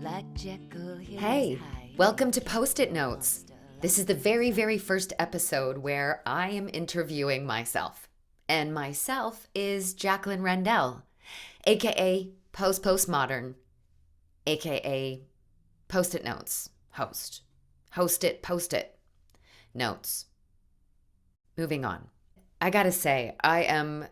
Hey, welcome to Post-it Notes. This is the very, very first episode where I am interviewing myself. And myself is Jacqueline Rendell, aka Postmodern, aka Post-it Notes host. Post-it notes. Moving on. I gotta say, I'm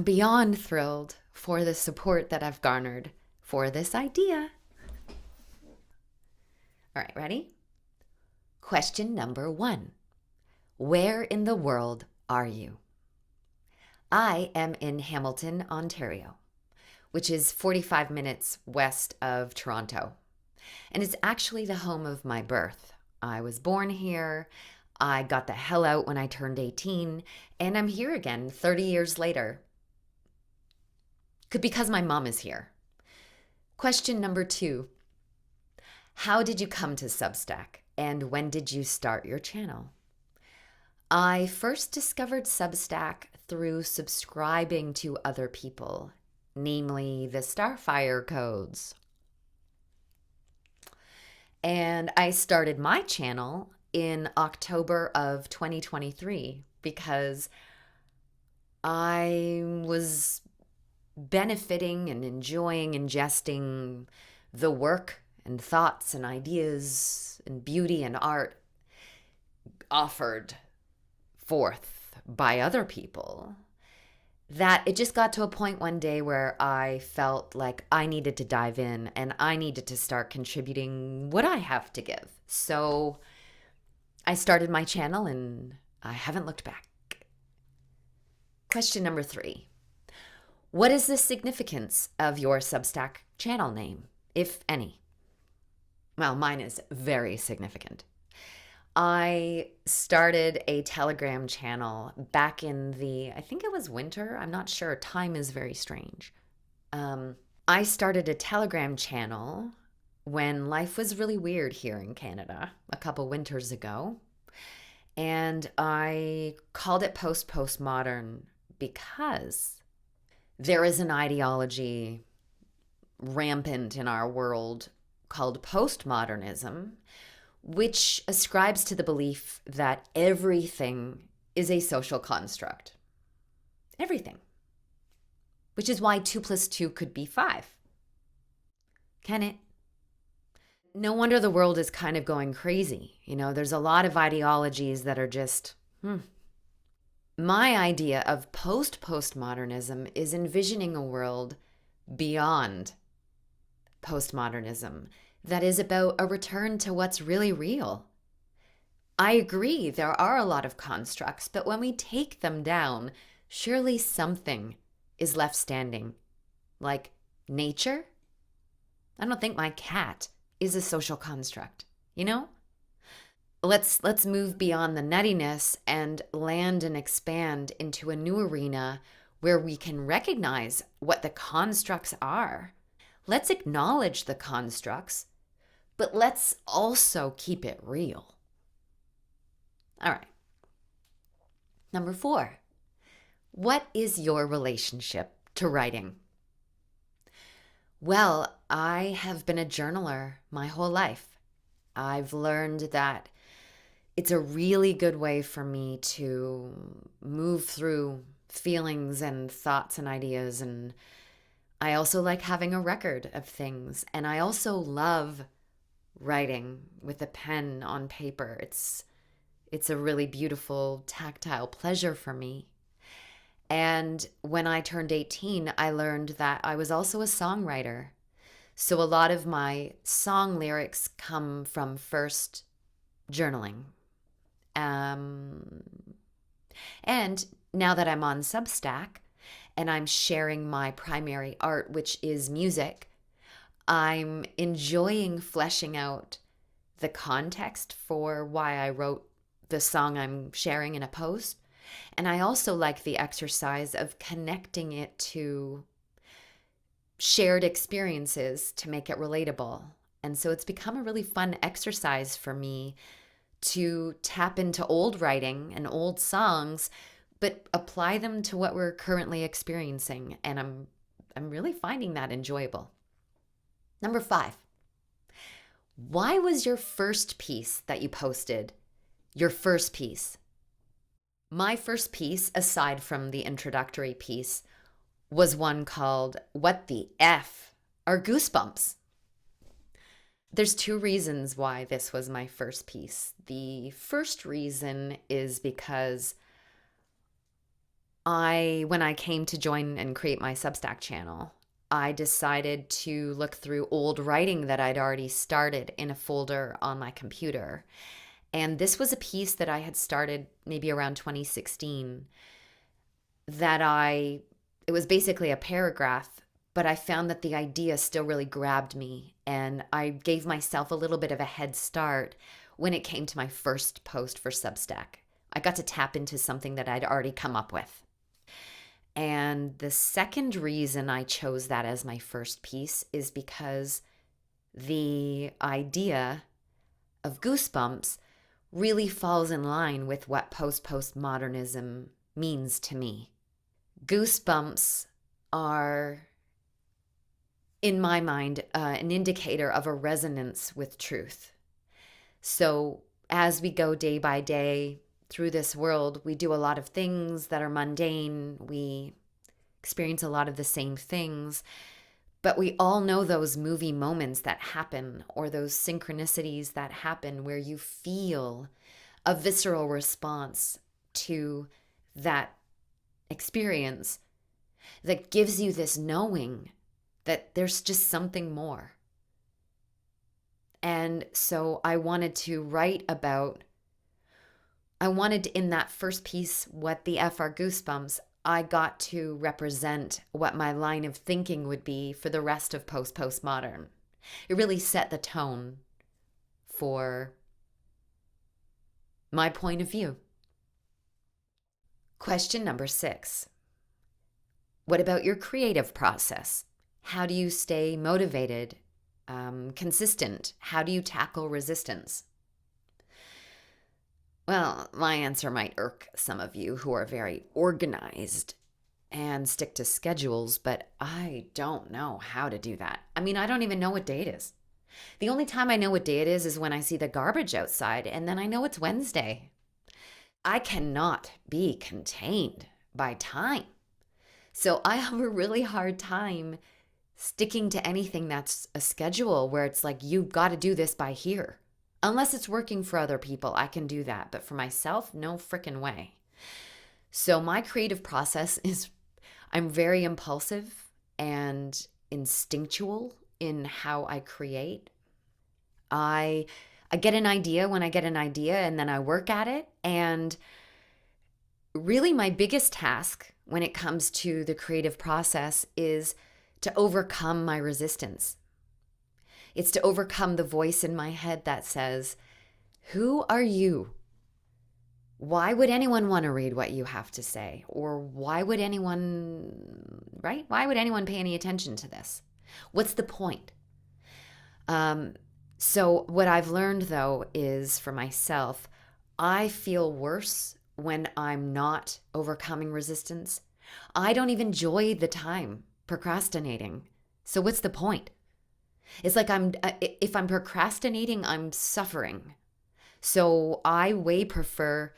beyond thrilled for the support that I've garnered for this idea. All right, ready? Question number 1. Where in the world are you? I am in Hamilton, Ontario, which is 45 minutes west of Toronto. And it's actually the home of my birth. I was born here. I got the hell out when I turned 18, and I'm here again 30 years later. Because my mom is here. Question number 2. How did you come to Substack, and when did you start your channel? I first discovered Substack through subscribing to other people, namely the Starfire codes. And I started my channel in October of 2023 because I was benefiting and enjoying ingesting the work and thoughts and ideas and beauty and art offered forth by other people, that it just got to a point one day where I felt like I needed to dive in and I needed to start contributing what I have to give. So I started my channel and I haven't looked back. Question number 3. What is the significance of your Substack channel name, if any? Well, mine is very significant. I started a Telegram channel back in I think it was winter. I'm not sure. Time is very strange. I started a Telegram channel when life was really weird here in Canada a couple winters ago. And I called it Postmodern because there is an ideology rampant in our world called postmodernism, which ascribes to the belief that everything is a social construct. Everything. Which is why 2 + 2 could be 5. Can it? No wonder the world is kind of going crazy. There's a lot of ideologies that are just, My idea of postmodernism is envisioning a world beyond postmodernism that is about a return to what's really real. I agree, there are a lot of constructs, but when we take them down, surely something is left standing. Like nature? I don't think my cat is a social construct, Let's move beyond the nuttiness and land and expand into a new arena where we can recognize what the constructs are. Let's acknowledge the constructs, but let's also keep it real. All right. Number 4. What is your relationship to writing? Well, I have been a journaler my whole life. I've learned that it's a really good way for me to move through feelings and thoughts and ideas. And I also like having a record of things. And I also love writing with a pen on paper. It's a really beautiful tactile pleasure for me. And when I turned 18, I learned that I was also a songwriter. So a lot of my song lyrics come from first journaling. And now that I'm on Substack and I'm sharing my primary art, which is music, I'm enjoying fleshing out the context for why I wrote the song I'm sharing in a post. And I also like the exercise of connecting it to shared experiences to make it relatable. And so it's become a really fun exercise for me to tap into old writing and old songs, but apply them to what we're currently experiencing. And I'm really finding that enjoyable. Number 5. Why was your first piece that you posted your first piece? My first piece, aside from the introductory piece, was one called What the F Are Goosebumps? There's two reasons why this was my first piece. The first reason is because when I came to join and create my Substack channel, I decided to look through old writing that I'd already started in a folder on my computer. And this was a piece that I had started maybe around 2016 it was basically a paragraph, but I found that the idea still really grabbed me. And I gave myself a little bit of a head start when it came to my first post for Substack. I got to tap into something that I'd already come up with. And the second reason I chose that as my first piece is because the idea of goosebumps really falls in line with what postmodernism means to me. Goosebumps are, in my mind, an indicator of a resonance with truth. So as we go day by day through this world, we do a lot of things that are mundane. We experience a lot of the same things, but we all know those movie moments that happen, or those synchronicities that happen where you feel a visceral response to that experience that gives you this knowing that there's just something more. And so I wanted in that first piece, What the F Are Goosebumps, I got to represent what my line of thinking would be for the rest of postmodern. It really set the tone for my point of view. Question number 6. What about your creative process? How do you stay motivated, consistent? How do you tackle resistance? Well, my answer might irk some of you who are very organized and stick to schedules, but I don't know how to do that. I mean, I don't even know what day it is. The only time I know what day it is when I see the garbage outside, and then I know it's Wednesday. I cannot be contained by time. So I have a really hard time sticking to anything that's a schedule where it's like, you've got to do this by here. Unless it's working for other people, I can do that. But for myself, no frickin' way. So my creative process is, I'm very impulsive and instinctual in how I create. I get an idea when I get an idea, and then I work at it. And really my biggest task when it comes to the creative process is to overcome my resistance. It's to overcome the voice in my head that says, who are you? Why would anyone want to read what you have to say? Or why would anyone, right? Why would anyone pay any attention to this? What's the point? So what I've learned, though, is for myself, I feel worse when I'm not overcoming resistance. I don't even enjoy the time procrastinating. So what's the point? It's like if I'm procrastinating, I'm suffering. So I way prefer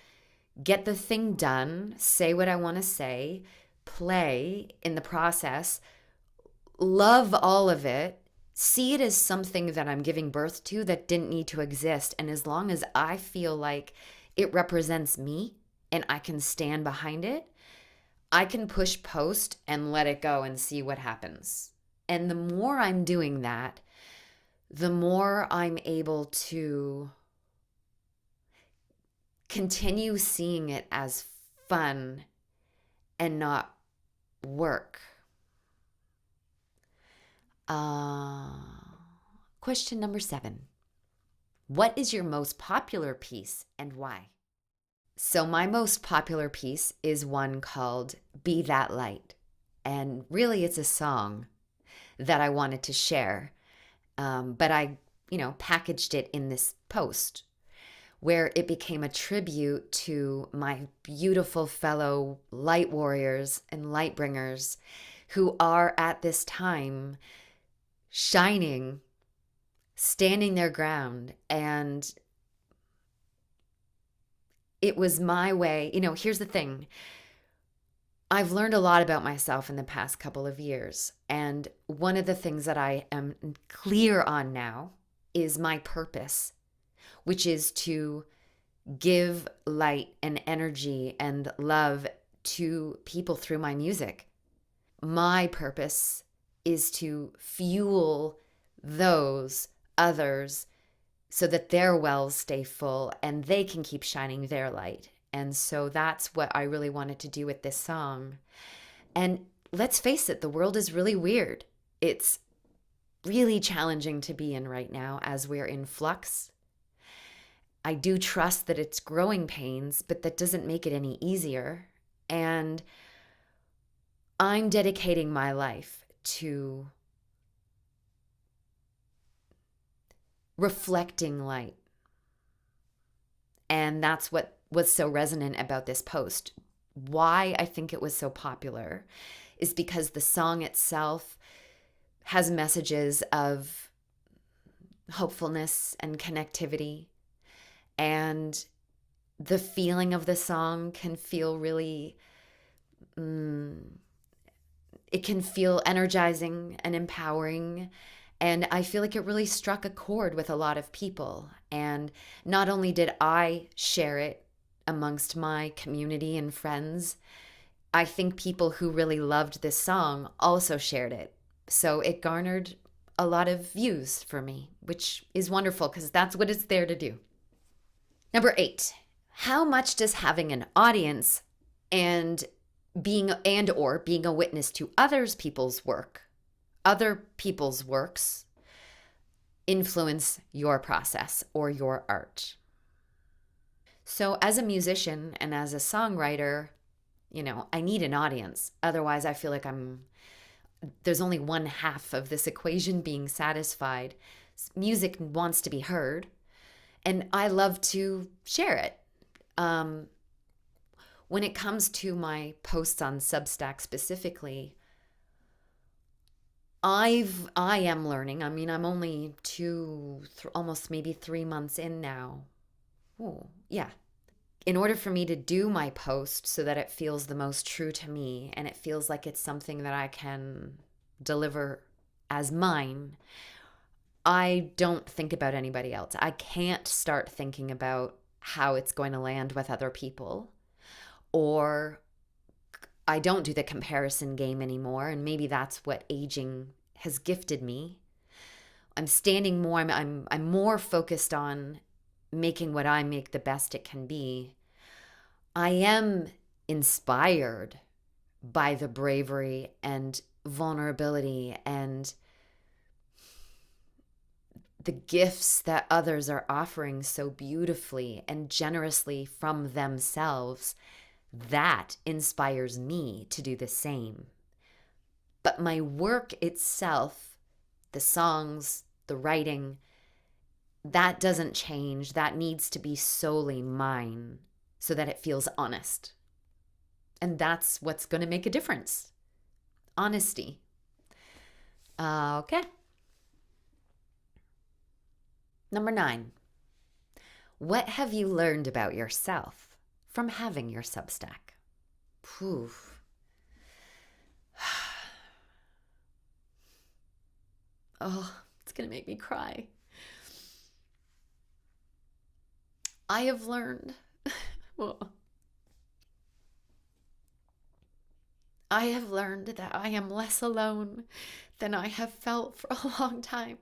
get the thing done, say what I want to say, play in the process, love all of it, see it as something that I'm giving birth to that didn't need to exist. And as long as I feel like it represents me and I can stand behind it, I can push post and let it go and see what happens. And the more I'm doing that, the more I'm able to continue seeing it as fun and not work. Question number 7. What is your most popular piece and why? So my most popular piece is one called Be That Light. And really it's a song that I wanted to share. But I, packaged it in this post where it became a tribute to my beautiful fellow light warriors and light bringers who are at this time shining standing their ground. And it was my way. Here's the thing. I've learned a lot about myself in the past couple of years. And one of the things that I am clear on now is my purpose, which is to give light and energy and love to people through my music. My purpose is to fuel those others so that their wells stay full and they can keep shining their light. And so that's what I really wanted to do with this song. And let's face it, the world is really weird. It's really challenging to be in right now as we're in flux. I do trust that it's growing pains, but that doesn't make it any easier. And I'm dedicating my life to reflecting light. And that's what was so resonant about this post. Why I think it was so popular is because the song itself has messages of hopefulness and connectivity. And the feeling of the song can feel really, it can feel energizing and empowering. And I feel like it really struck a chord with a lot of people. And not only did I share it amongst my community and friends, I think people who really loved this song also shared it. So it garnered a lot of views for me, which is wonderful because that's what it's there to do. Number 8, how much does having an audience and being a witness to other people's works influence your process or your art? So as a musician and as a songwriter, I need an audience. Otherwise, I feel like there's only one half of this equation being satisfied. Music wants to be heard, and I love to share it. When it comes to my posts on Substack specifically, I am learning. I mean, I'm only almost maybe 3 months in now. Oh, yeah. In order for me to do my post so that it feels the most true to me and it feels like it's something that I can deliver as mine, I don't think about anybody else. I can't start thinking about how it's going to land with other people, or I don't do the comparison game anymore. And maybe that's what aging has gifted me. I'm standing more, I'm more focused on making what I make the best it can be. I am inspired by the bravery and vulnerability and the gifts that others are offering so beautifully and generously from themselves. That inspires me to do the same. But my work itself, the songs, the writing, that doesn't change. That needs to be solely mine so that it feels honest. And that's what's going to make a difference. Honesty. Okay. Number 9. What have you learned about yourself from having your Substack? Poof. Oh, it's going to make me cry. I have learned, I have learned that I am less alone than I have felt for a long time.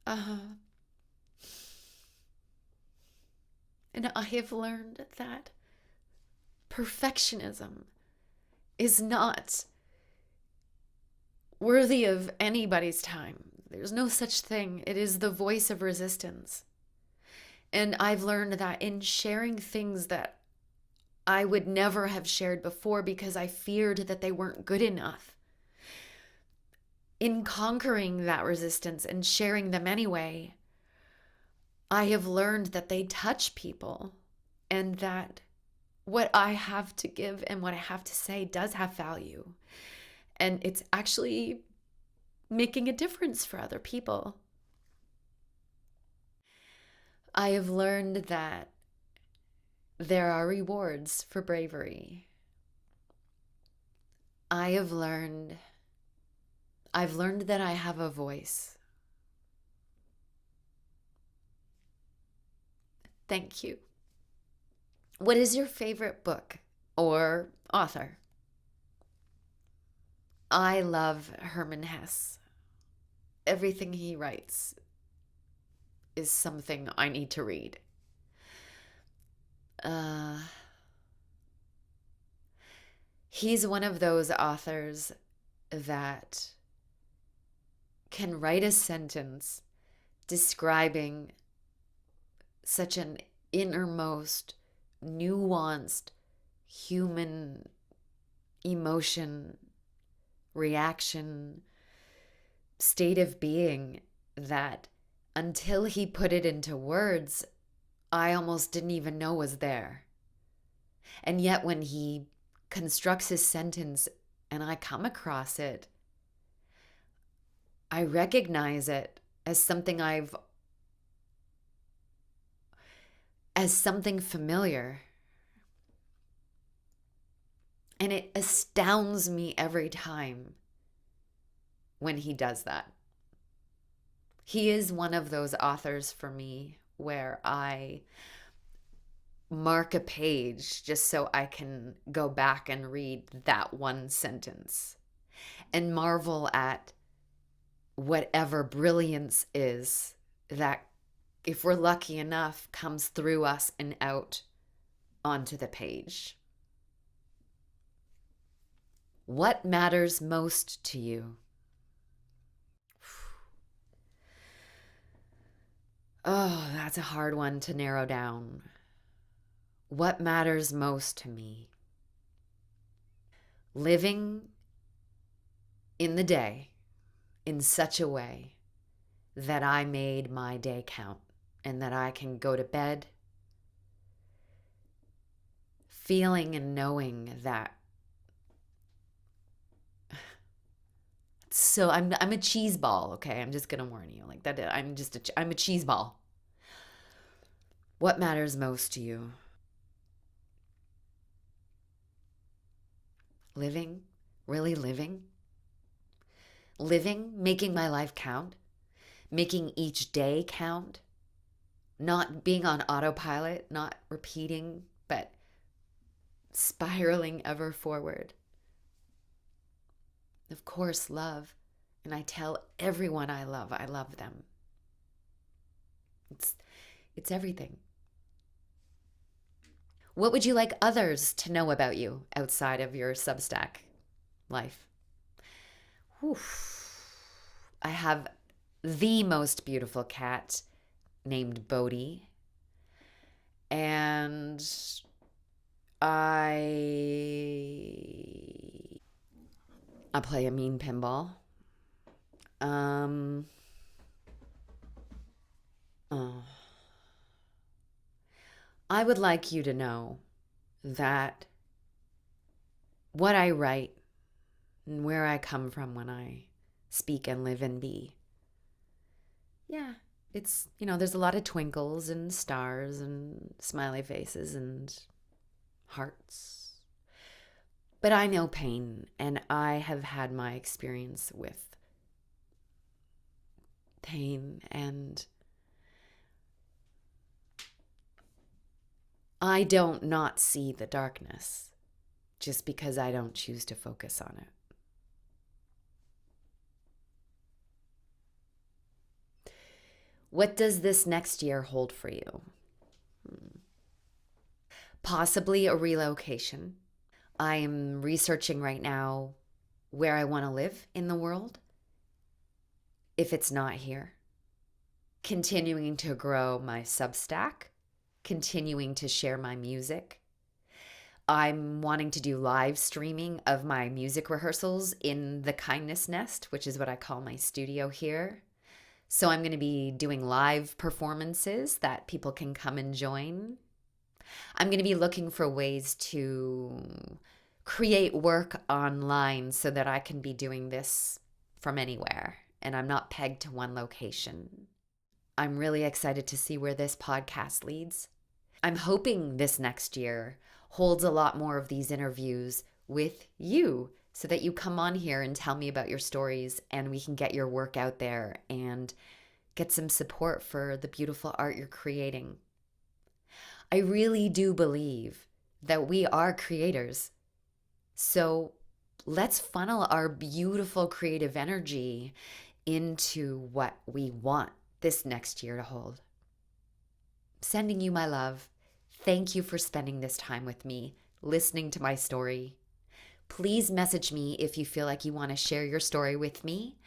And I have learned that perfectionism is not worthy of anybody's time. There's no such thing. It is the voice of resistance. And I've learned that in sharing things that I would never have shared before because I feared that they weren't good enough, in conquering that resistance and sharing them anyway, I have learned that they touch people and that what I have to give and what I have to say does have value. And it's actually making a difference for other people. I have learned that there are rewards for bravery. I've learned that I have a voice. Thank you. What is your favorite book or author? I love Herman Hesse. Everything he writes is something I need to read. He's one of those authors that can write a sentence describing such an innermost, nuanced human emotion, reaction, state of being that until he put it into words, I almost didn't even know was there. And yet when he constructs his sentence and I come across it, I recognize it as something as something familiar. And it astounds me every time when he does that. He is one of those authors for me where I mark a page just so I can go back and read that one sentence and marvel at whatever brilliance is that, if we're lucky enough, comes through us and out onto the page. What matters most to you? Oh, that's a hard one to narrow down. What matters most to me? Living in the day in such a way that I made my day count and that I can go to bed feeling and knowing that. So I'm a cheese ball, okay? I'm just going to warn you. Like that, I'm a cheese ball. What matters most to you? Living? Really living? Living, making my life count, making each day count, not being on autopilot, not repeating, but spiraling ever forward. Of course, love. And I tell everyone I love them. It's everything. What would you like others to know about you outside of your Substack life? Whew. I have the most beautiful cat named Bodhi. And I play a mean pinball. I would like you to know that what I write and where I come from when I speak and live and be, yeah, it's, there's a lot of twinkles and stars and smiley faces and hearts. But I know pain, and I have had my experience with pain, and I don't not see the darkness just because I don't choose to focus on it. What does this next year hold for you? Possibly a relocation. I am researching right now where I want to live in the world if it's not here. Continuing to grow my Substack, continuing to share my music. I'm wanting to do live streaming of my music rehearsals in the Kindness Nest, which is what I call my studio here. So I'm going to be doing live performances that people can come and join. I'm going to be looking for ways to create work online so that I can be doing this from anywhere. and I'm not pegged to one location. I'm really excited to see where this podcast leads. I'm hoping this next year holds a lot more of these interviews with you so that you come on here and tell me about your stories and we can get your work out there and get some support for the beautiful art you're creating. I really do believe that we are creators. So let's funnel our beautiful creative energy into what we want this next year to hold. Sending you my love. Thank you for spending this time with me, listening to my story. Please message me if you feel like you want to share your story with me,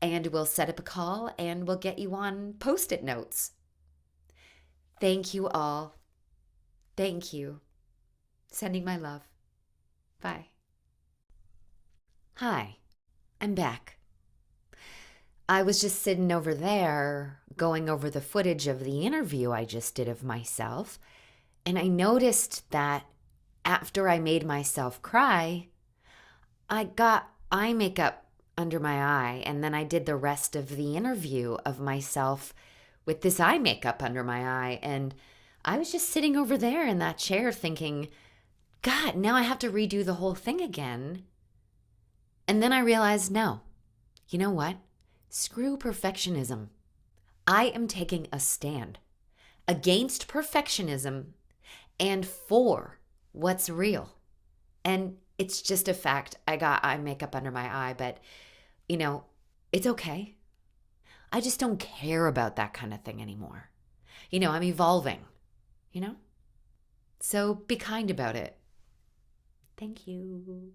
and we'll set up a call and we'll get you on Post-it notes. Thank you all. Thank you. Sending my love. Bye. Hi, I'm back. I was just sitting over there going over the footage of the interview I just did of myself, and I noticed that after I made myself cry, I got eye makeup under my eye, and then I did the rest of the interview of myself with this eye makeup under my eye, and I was just sitting over there in that chair thinking, God, now I have to redo the whole thing again. And then I realized, no, you know what? Screw perfectionism. I am taking a stand against perfectionism and for what's real. And it's just a fact. I got eye makeup under my eye, but, it's okay. I just don't care about that kind of thing anymore. I'm evolving, So be kind about it. Thank you.